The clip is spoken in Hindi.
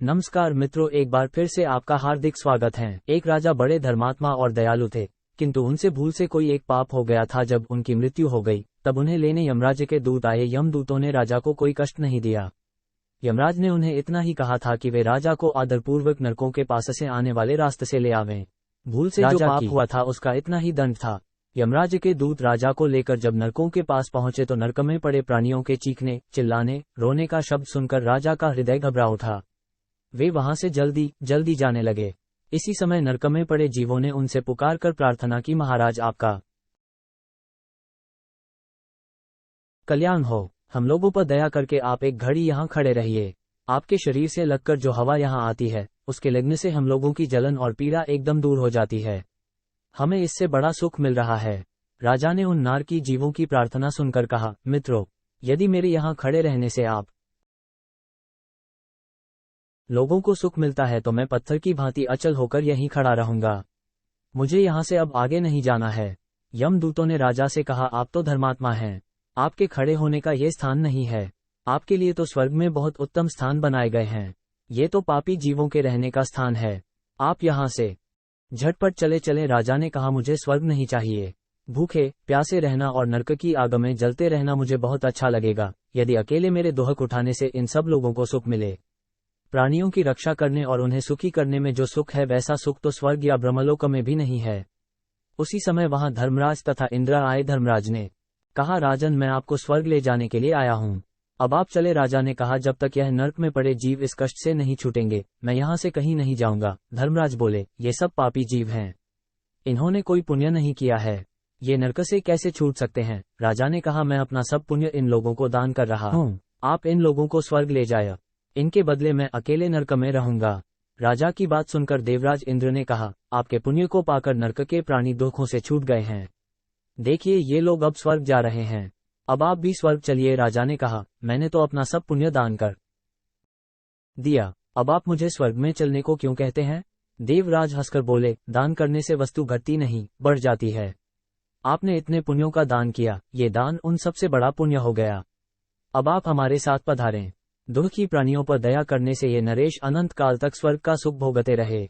नमस्कार मित्रों, एक बार फिर से आपका हार्दिक स्वागत है। एक राजा बड़े धर्मात्मा और दयालु थे, किंतु उनसे भूल से कोई एक पाप हो गया था। जब उनकी मृत्यु हो गई तब उन्हें लेने यमराज के दूत आए। यमदूतों ने राजा को कोई कष्ट नहीं दिया। यमराज ने उन्हें इतना ही कहा था कि वे राजा को आदरपूर्वक नरकों के पास से आने वाले रास्ते से ले आवें। भूल से जो पाप हुआ था उसका इतना ही दंड था। यमराज के दूत राजा को लेकर जब नरकों के पास पहुंचे तो नरक में पड़े प्राणियों के चीखने, चिल्लाने, रोने का शब्द सुनकर राजा का हृदय घबरा उठा। वे वहां से जल्दी जल्दी जाने लगे। इसी समय नरक में पड़े जीवों ने उनसे पुकार कर प्रार्थना की, महाराज आपका कल्याण हो, हम लोगों पर दया करके आप एक घड़ी यहाँ खड़े रहिए। आपके शरीर से लगकर जो हवा यहाँ आती है उसके लगने से हम लोगों की जलन और पीड़ा एकदम दूर हो जाती है। हमें इससे बड़ा सुख मिल रहा है। राजा ने उन नारकी जीवों की प्रार्थना सुनकर कहा, मित्रों, यदि मेरे यहाँ खड़े रहने से आप लोगों को सुख मिलता है तो मैं पत्थर की भांति अचल होकर यहीं खड़ा रहूंगा। मुझे यहाँ से अब आगे नहीं जाना है। यमदूतों ने राजा से कहा, आप तो धर्मात्मा हैं, आपके खड़े होने का ये स्थान नहीं है। आपके लिए तो स्वर्ग में बहुत उत्तम स्थान बनाए गए हैं। ये तो पापी जीवों के रहने का स्थान है। आप यहाँ से झटपट चले चले। राजा ने कहा, मुझे स्वर्ग नहीं चाहिए। भूखे प्यासे रहना और नरक की आग में जलते रहना मुझे बहुत अच्छा लगेगा, यदि अकेले मेरे दोहक उठाने से इन सब लोगों को सुख मिले। प्राणियों की रक्षा करने और उन्हें सुखी करने में जो सुख है वैसा सुख तो स्वर्ग या ब्रह्मलोक में भी नहीं है। उसी समय वहां धर्मराज तथा इंद्र आए। धर्मराज ने कहा, राजन, मैं आपको स्वर्ग ले जाने के लिए आया हूं। अब आप चले। राजा ने कहा, जब तक यह नरक में पड़े जीव इस कष्ट से नहीं छूटेंगे मैं यहाँ से कहीं नहीं जाऊंगा। धर्मराज बोले, ये सब पापी जीव हैं, इन्होंने कोई पुण्य नहीं किया है, ये नरक से कैसे छूट सकते हैं। राजा ने कहा, मैं अपना सब पुण्य इन लोगों को दान कर रहा हूँ। आप इन लोगों को स्वर्ग ले जाए, इनके बदले मैं अकेले नरक में रहूंगा। राजा की बात सुनकर देवराज इंद्र ने कहा, आपके पुण्य को पाकर नरक के प्राणी दुखों से छूट गए हैं। देखिए, ये लोग अब स्वर्ग जा रहे हैं, अब आप भी स्वर्ग चलिए। राजा ने कहा, मैंने तो अपना सब पुण्य दान कर दिया, अब आप मुझे स्वर्ग में चलने को क्यों कहते हैं। देवराज हंसकर बोले, दान करने से वस्तु घटती नहीं, बढ़ जाती है। आपने इतने पुण्यों का दान किया, ये दान उन सबसे बड़ा पुण्य हो गया। अब आप हमारे साथ पधारें। दुखी प्राणियों पर दया करने से ये नरेश अनंत काल तक स्वर्ग का सुख भोगते रहे।